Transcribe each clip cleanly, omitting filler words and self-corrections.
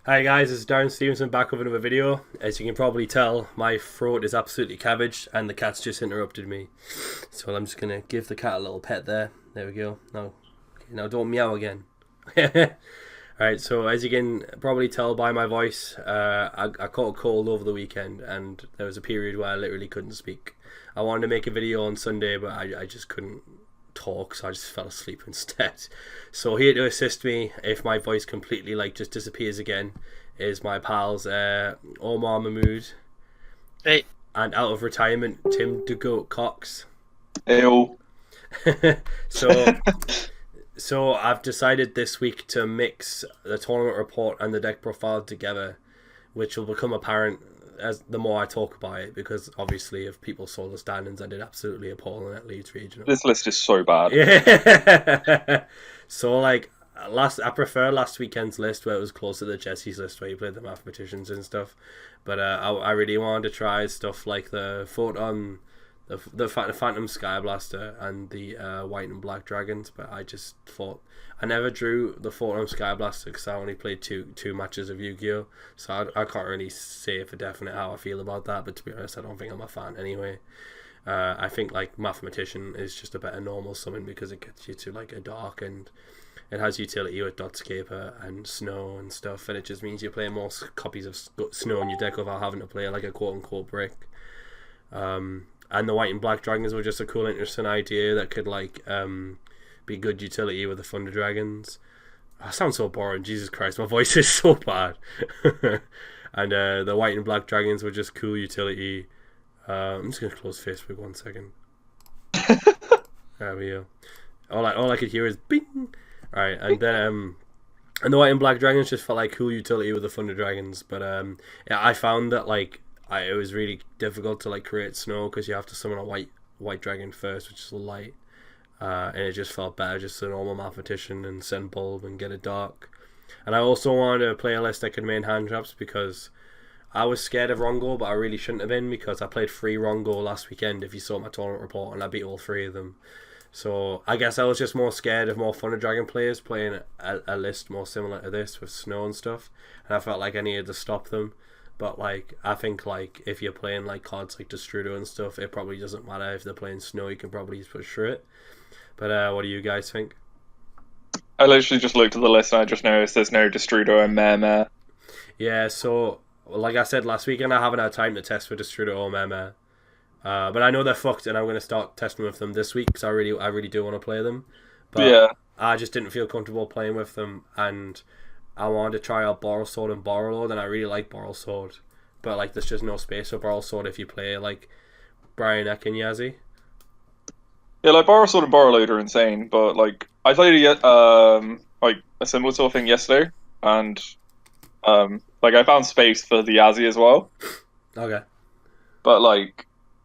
Hi guys, it's Darren Stevenson back with another video. As you can probably tell, my throat is absolutely cabbaged and the cat's just interrupted me. So I'm just going to give the cat a little pet there. There we go. Now don't meow again. Alright, so as you can probably tell by my voice, I caught a cold over the weekend and there was a period where I literally couldn't speak. I wanted to make a video on Sunday, but I just couldn't talk, so I just fell asleep instead. So here to assist me if my voice completely just disappears again is my pals Omar Mahmood. Hey. And out of retirement Tim DeGoat Cox. Ew. so so I've decided this week to mix the tournament report and the deck profile together, which will become apparent as the more I talk about it, because obviously if people saw the standings, I did absolutely appalling at Leeds Regional. This list is so bad. Yeah. So I prefer last weekend's list where it was closer to Jesse's list where you played the mathematicians and stuff. But I really wanted to try stuff like the Photon, the Phantom Skyblaster and the White and Black Dragons. But I just thought I never drew the Photon Skyblaster because I only played two matches of Yu-Gi-Oh! So I can't really say for definite how I feel about that. But to be honest, I don't think I'm a fan anyway. I think Mathematician is just a better normal summon because it gets you to a dark, and it has utility with Dotscaper and Snow and stuff, and it just means you're playing more copies of Snow in your deck without having to play a quote-unquote brick. And the White and Black Dragons were just a cool, interesting idea that could be good utility with the Thunder Dragons. I sound so boring, Jesus Christ, my voice is so bad. And the White and Black Dragons were just cool utility. I'm just gonna close Facebook 1 second. There we go. All I could hear is bing. Alright, and then and the White and Black Dragons just felt like cool utility with the Thunder Dragons, but yeah, I found that it was really difficult to create Snow because you have to summon a white dragon first, which is a light, and it just felt better just a normal mathematician and send Bulb and get it dark. And I also wanted to play a list that could main hand traps because I was scared of Rongo, but I really shouldn't have been because I played 3 Rongo last weekend if you saw my tournament report, and I beat all 3 of them. So I guess I was just more scared of more Thunder Dragon players playing a list more similar to this with Snow and stuff, and I felt like I needed to stop them. But I think if you're playing cards like Destrudo and stuff, it probably doesn't matter if they're playing Snow, you can probably just push through it. But what do you guys think? I literally just looked at the list and I just noticed there's no Destrudo and Meh. Yeah, so like I said last weekend, I haven't had time to test for Destrudo or Meh. But I know they're fucked, and I'm going to start testing with them this week because I really do want to play them. But yeah, I just didn't feel comfortable playing with them, and I wanted to try out Borrow Sword and Borrow Lord, and I really like Borrow Sword. But there's just no space for Borrow Sword if you play Brian Eck and Yazzie. Yeah, Borrow Sword and Borrow Load are insane, but I played a similar sort of thing yesterday, and I found space for the Yazzie as well. Okay. But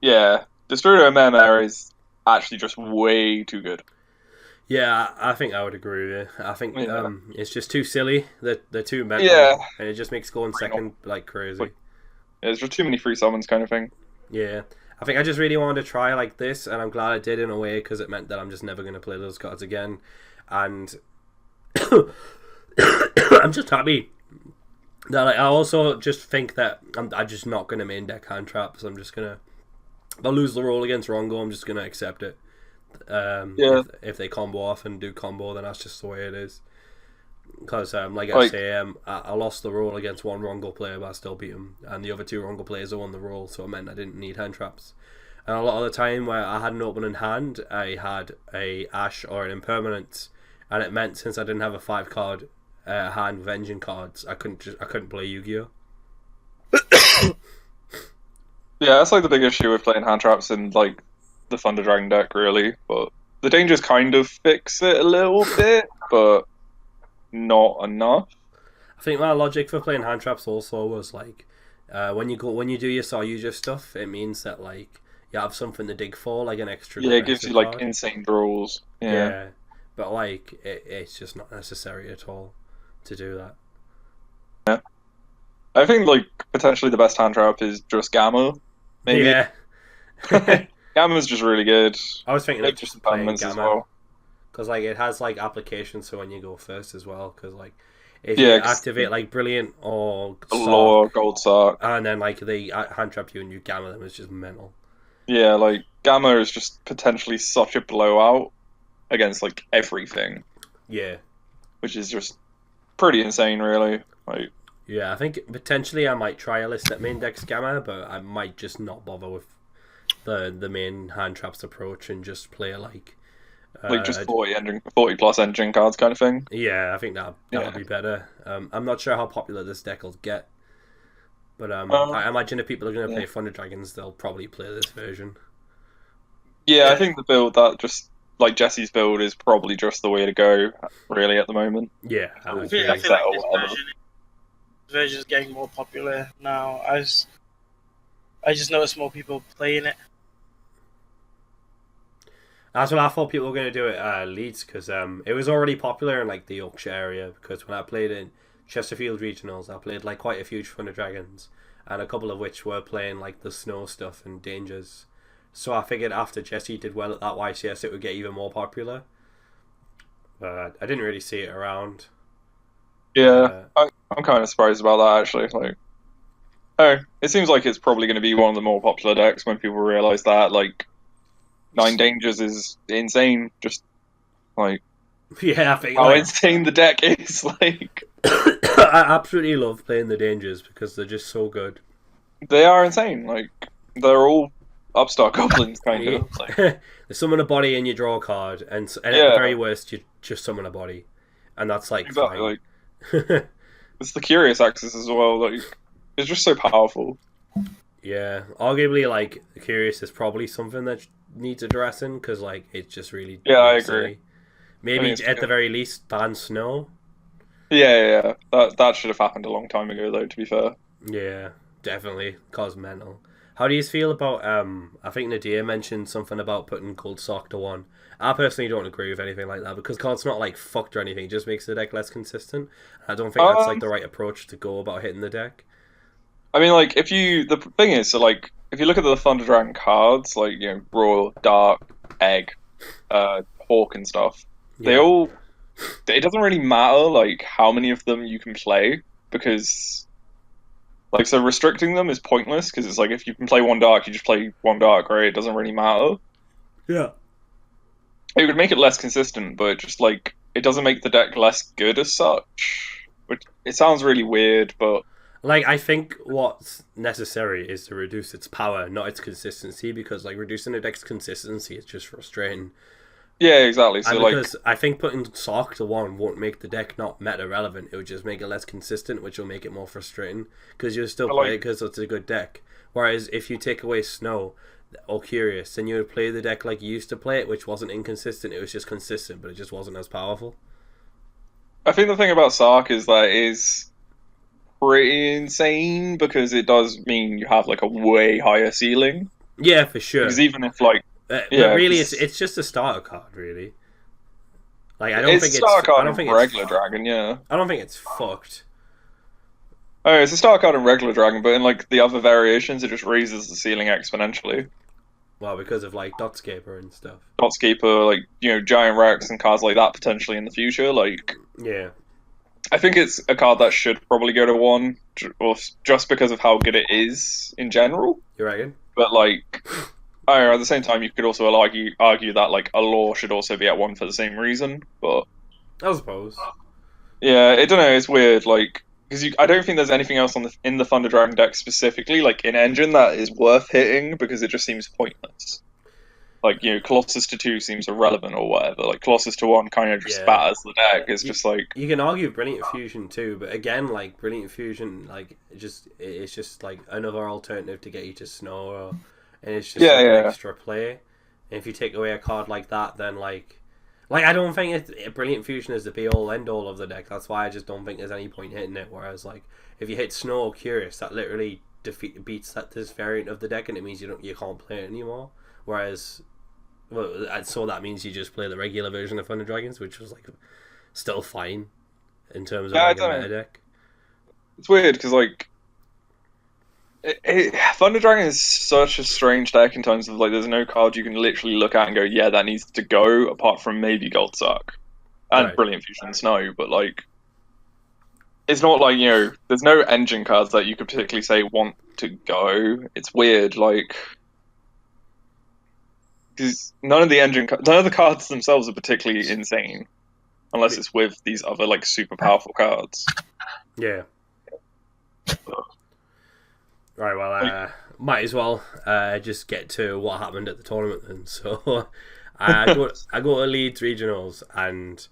yeah, Destrudo and Meh is actually just way too good. Yeah, I think I would agree with you. I think it's just too silly. They're too mental, and it just makes going second crazy. Yeah, there's just too many free summons kind of thing. Yeah, I think I just really wanted to try this, and I'm glad I did in a way because it meant that I'm just never going to play those cards again. And I'm just happy that I also just think that I'm just not going to main deck hand traps. I'm just gonna, if I lose the roll against Rongo, I'm just gonna accept it. If they combo off and do combo, then that's just the way it is. Because I lost the roll against one Rongo player, but I still beat him, and the other 2 Rongo players won the roll, so it meant I didn't need hand traps. And a lot of the time where I had an opening hand, I had a Ash or an Impermanence, and it meant since I didn't have a 5-card hand with engine cards, I couldn't play Yu-Gi-Oh. Yeah, that's the big issue with playing hand traps in the Thunder Dragon deck, really. But the dangers kind of fix it a little bit, but not enough. I think my logic for playing hand traps also was when you do your Saryuja stuff, it means that you have something to dig for, an extra. Yeah, it gives you card. insane draws. Yeah. But it's just not necessary at all to do that. Yeah, I think potentially the best hand trap is just Gamma. Maybe. Yeah. Gamma's just really good. I was thinking of just playing Gamma as well. because it has applications so when you go first as well, because If you Yeah, 'cause activate like Brilliant or Law, Sock, Gold Sock. and then like they hand trap you and you gamma them, it's just mental. Yeah, like Gamma is just potentially such a blowout against like everything, Yeah. which is just pretty insane, really. Like, Yeah, I think potentially I might try a list at main decks gamma, but I might just not bother with the main hand traps approach and just play just uh 40 plus engine cards kind of thing. yeah, I think that'll Yeah. be better. I'm not sure how popular this deck will get, but Um, I imagine if people are going to yeah. play Thunder Dragons, they'll probably play this version. Yeah, I think the build that just like Jesse's build is probably just the way to go, really, at the moment. Yeah, I So, I agree. deck feel set like or this whatever. version is getting more popular now. I just noticed more people playing it. That's what I thought people were going to do at Leeds because it was already popular in like the Yorkshire area. Because when I played in Chesterfield regionals, I played like quite a few Thunder Dragons, and a couple of which were playing like the snow stuff and dangers. So I figured after Jesse did well at that YCS, it would get even more popular. But I didn't really see it around. Yeah, Uh, I'm kind of surprised about that actually. Like, oh, it seems like it's probably going to be one of the more popular decks when people realize that. Like, Nine Dangers is insane. Just like yeah, I think how like insane the deck is. Like, I absolutely love playing the dangers because they're just so good. they are insane. Like, they're all upstart goblins, kind of. Like, They summon a body and you draw a card, and at the yeah, very worst, you just summon a body, and that's like exactly. fine. Like, it's the Curious Axis as well. Like, it's just so powerful. Yeah, arguably, like Curious is probably something that needs addressing because like it's just really Yeah, I really agree. silly. Maybe it's at the good. very least ban Snow. Yeah. That should have happened a long time ago, though. To be fair. Yeah, definitely cause mental. How do you feel about I think Nadir mentioned something about putting Cold Sock to one. I personally don't agree with anything like that because Cold's not like fucked or anything. It just makes the deck less consistent. I don't think that's like Um, the right approach to go about hitting the deck. I mean, like, the thing is, so like, if you look at the Thunder Dragon cards, like Raw, Dark, Egg, Hawk, and stuff, they Yeah, all. It doesn't really matter like how many of them you can play because like so restricting them is pointless because it's like if you can play one Dark, you just play one Dark, right? It doesn't really matter. yeah. It would make it less consistent, but just like it doesn't make the deck less good as such. Which it sounds really weird, but Like I think what's necessary is to reduce its power, not its consistency, because like reducing the deck's consistency is just frustrating. yeah, exactly. So And like because I think putting Sock to one won't make the deck not meta relevant, it would just make it less consistent, which will make it more frustrating. Because you'll still But, play like- it because it's a good deck. Whereas if you take away Snow or Curious, then you would play the deck like you used to play it, which wasn't inconsistent. It was just consistent, but it just wasn't as powerful. I think the thing about Sark is that it is pretty insane because it does mean you have like a way higher ceiling. Yeah, for sure. Because even if like But yeah, really, 'cause- it's just a starter card, really. Like I don't it's think a star it's card I don't in think regular it's dragon, yeah. I don't think it's fucked. Oh, it's a star card in regular dragon, but in like the other variations, it just raises the ceiling exponentially. Well, because of like Dotscaper and stuff. Dotscaper, like Giant Rex and cards like that potentially in the future. Like, Yeah. I think it's a card that should probably go to one, just because of how good it is in general. You reckon? But like, I don't know, at the same time, you could also argue that like a law should also be at one for the same reason. But I suppose. yeah, I don't know. It's weird, like because I don't think there's anything else in the Thunder Dragon deck specifically, like in Engine, that is worth hitting because it just seems pointless. Like Colossus to 2 seems irrelevant or whatever. Like Colossus to 1 kind of just Yeah. batters the deck. It's just like You can argue Brilliant Fusion too, but again, like Brilliant Fusion, like it's just like another alternative to get you to Snow, and it's just Yeah, like yeah. an extra play. And if you take away a card like that, then like I don't think Brilliant Fusion is the be all end all of the deck. That's why I just don't think there's any point hitting it. Whereas like if you hit Snow or Curious, that literally beats this variant of the deck, and it means you can't play it anymore. Whereas, well, so that means you just play the regular version of Thunder Dragons, which was like still fine in terms of Yeah, I like a don't meta know. deck. it's weird because like Thunder Dragon is such a strange deck in terms of like there's no card you can literally look at and go, yeah, that needs to go apart from maybe Goldsuck and Right. Brilliant Fusion Snow, but like it's not like, there's no engine cards that you could particularly say want to go. It's weird, like, because none of the cards themselves are particularly insane, unless it's with these other like super powerful cards. Yeah. Right. Well, might as well just get to what happened at the tournament then. So I go to Leeds regionals, and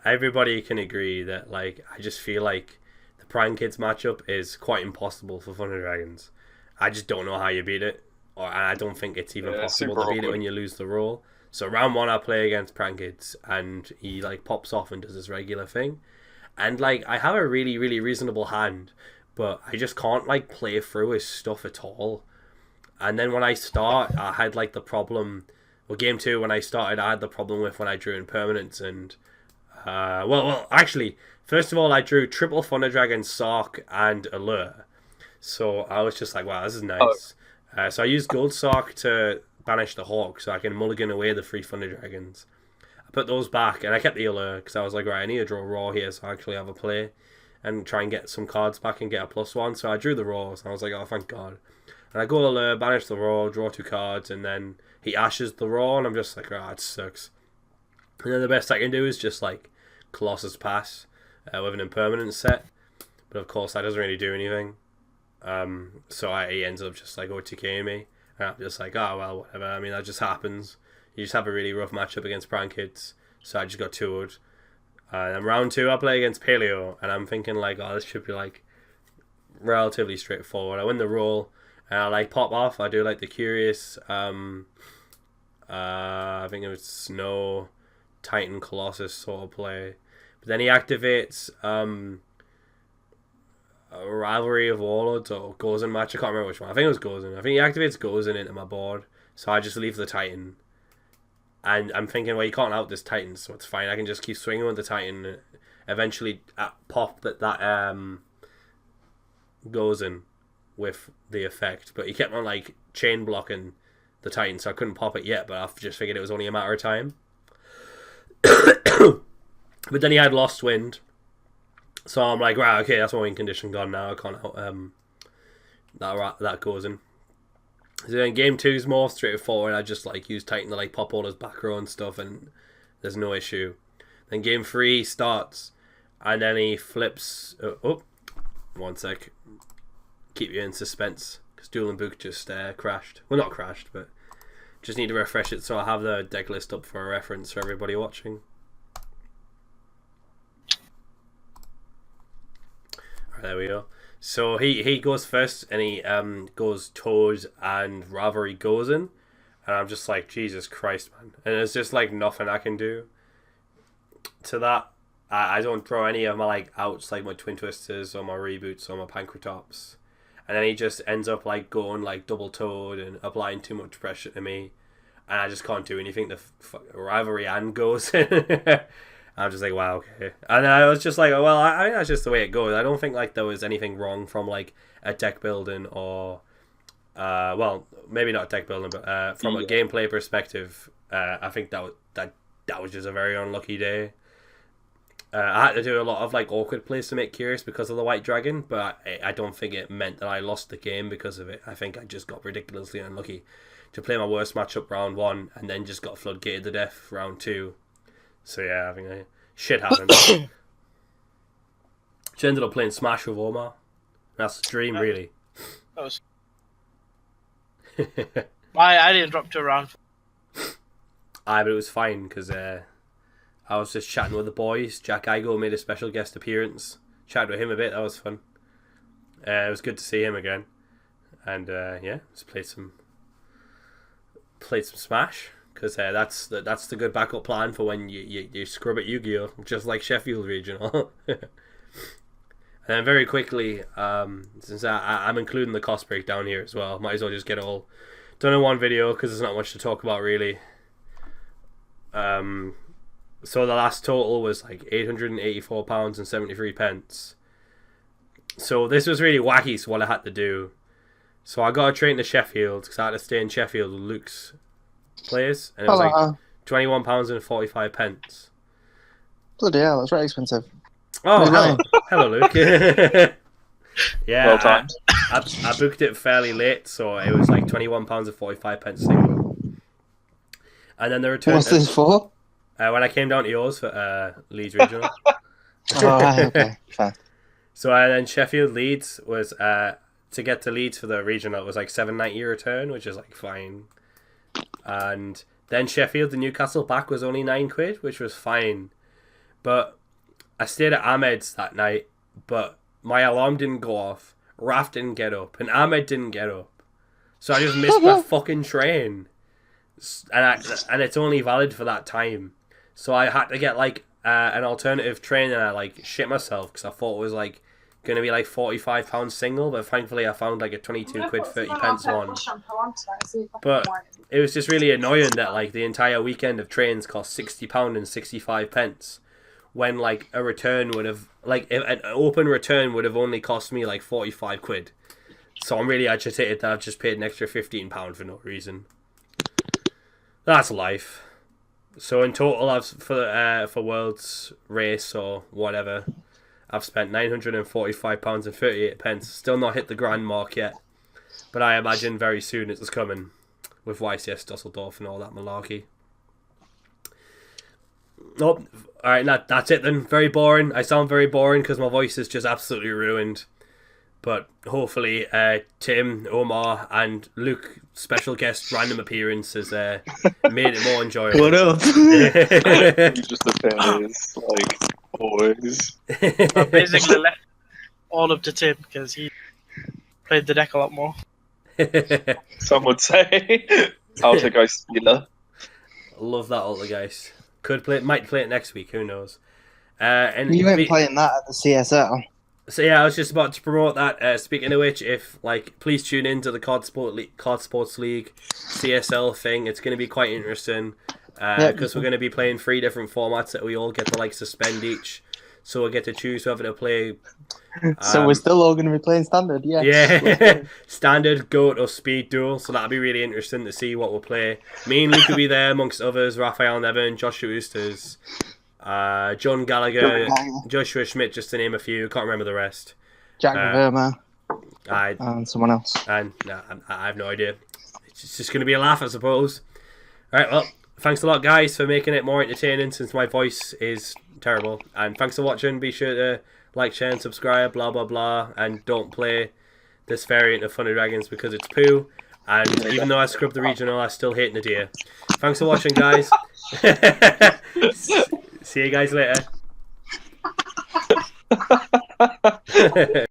everybody can agree that like I just feel like the Prime Kids matchup is quite impossible for Thunder Dragons. I just don't know how you beat it, and I don't think it's even possible to beat it when you lose the roll. So round 1 I play against Prime Kids, and he like pops off and does his regular thing, and like I have a really really reasonable hand, but I just can't like play through his stuff at all. And then when I start, I had like the problem. Well, game 2 when I started, I had the problem with when I drew in permanents, and actually, first of all, I drew triple Thunder Dragon, Sark, and Allure. So I was just like, wow, this is nice. So I used Gold Sark to banish the Hawk, so I can mulligan away the 3 Thunder Dragons. I put those back, and I kept the Allure, because I was like, right, I need to draw Raw here, so I actually have a play, and try and get some cards back and get a +1. So I drew the Raws, and I was like, oh, thank God. And I go Allure, banish the Raw, draw 2 cards, and then he ashes the Raw, and I'm just like, oh, it sucks. And then the best I can do is just like Colossus Pass with an impermanent set, but of course that doesn't really do anything. So he ends up just like OTKing me, and I'm just like, oh well, whatever. I mean, that just happens. You just have a really rough matchup against Prank Kids, so I just got 2'd. And then round 2 I play against Paleo, and I'm thinking like, oh, this should be like relatively straightforward. I win the roll, and I like pop off. I do like the Curious. I think it was Snow, Titan, Colossus sort of play. But then he activates a Rivalry of Warlords or Gozen match. I can't remember which one. I think it was Gozen. I think he activates Gozen into my board. So I just leave the Titan. And I'm thinking, well, you can't out this Titan, so it's fine. I can just keep swinging with the Titan. Eventually pop that Gozen with the effect. But he kept on like chain blocking the Titan, so I couldn't pop it yet, but I just figured it was only a matter of time. But then he had Lost Wind, so I'm like, right, okay, that's my win condition gone now. I can't that goes in. So then game 2 is more straightforward. I just like use Titan to like pop all his back row and stuff, and there's no issue. Then game 3 starts, and then he flips. One sec. Keep you in suspense because Duel and Book just crashed. Well, not crashed, but just need to refresh it so I have the deck list up for a reference for everybody watching. Alright, there we go. So he goes first, and he goes Toad and Rivalry goes in, and I'm just like, Jesus Christ, man. And there's just like nothing I can do to that. I don't throw any of my like outs, like my Twin Twisters or my Reboots or my Pancratops. And then he just ends up like going like double Toad and applying too much pressure to me, and I just can't do anything to Rivalry and goes in. I'm just like, wow, okay. And then I was just like, oh, well, I think that's just the way it goes. I don't think like there was anything wrong from like a deck building or, well, maybe not deck building, but from a gameplay perspective, I think that was just a very unlucky day. I had to do a lot of like awkward plays to make Curious because of the White Dragon, but I don't think it meant that I lost the game because of it. I think I just got ridiculously unlucky to play my worst matchup round 1 and then just got floodgated to death round 2. So yeah, I think shit happened. She ended up playing Smash with Omar. That's the dream, really. That was. I didn't drop to a round. But it was fine because I was just chatting with the boys. Jack Igo made a special guest appearance. Chatted with him a bit. That was fun. It was good to see him again. And yeah, just played some Smash. Because that's the good backup plan for when you scrub at Yu-Gi-Oh! Just like Sheffield Regional. And then very quickly, since I'm including the cost breakdown here as well, might as well just get it all done in one video because there's not much to talk about really. So the last total was like £884.73. So this was really wacky, so what I had to do. So I got a train to Sheffield because I had to stay in Sheffield with Luke's place, and it was like £21.45. Bloody hell, that's very expensive. Oh, Hello, Luke. Yeah, Well timed. I booked it fairly late, so it was like £21.45 single. And then the return. What's this for? When I came down to yours for Leeds Regional. Oh, right, okay, fine. So then Sheffield Leeds was to get to Leeds for the regional. It was like £7.90 return, which is like fine. And then Sheffield to Newcastle back was only £9, which was fine. But I stayed at Ahmed's that night, but my alarm didn't go off. Raf didn't get up, and Ahmed didn't get up. So I just missed my fucking train. And it's only valid for that time. So I had to get like an alternative train, and I like shit myself because I thought it was like going to be like £45 single, but thankfully I found like a 22 quid 30 pence one. But it was just really annoying that like the entire weekend of trains cost £60 and 65 pence, when like a return would have like an open return would have only cost me like 45 quid. So I'm really agitated that I've just paid an extra £15 for no reason. That's life. So in total, I've for World's race or whatever, I've spent £945 and 38 pence. Still not hit the grand mark yet, but I imagine very soon it's coming with YCS Dusseldorf and all that malarkey. Nope. All right, that's it then. Very boring. I sound very boring because my voice is just absolutely ruined. But hopefully, Tim, Omar, and Luke, special guest random appearance, has made it more enjoyable. What up? He just appears like always. I basically left all up to Tim because he played the deck a lot more. Some would say. Altergeist Stealer. Love that Altergeist. Might play it next week. Who knows? And You ain't playing that at the CSL. So yeah, I was just about to promote that. Speaking of which, please tune in to the COD Sports League CSL thing. It's going to be quite interesting because we're going to be playing 3 different formats that we all get to like suspend each. So we'll get to choose whether to play. So we're still all going to be playing standard, yeah. Yeah, standard, goat, or speed duel. So that'll be really interesting to see what we'll play. Me and Luke will be there amongst others: Raphael Nevin, Joshua Oosters, John Gallagher, Joshua Schmidt, just to name a few. Can't remember the rest. Jack Verma I and someone else. and I have no idea. It's just going to be a laugh, I suppose. All right, well, thanks a lot, guys, for making it more entertaining since my voice is terrible. And thanks for watching. Be sure to like, share, and subscribe. Blah blah blah. And don't play this variant of Thunder Dragons because it's poo. And even though I scrubbed the regional, I still hate Nadir. Thanks for watching, guys. See you guys later.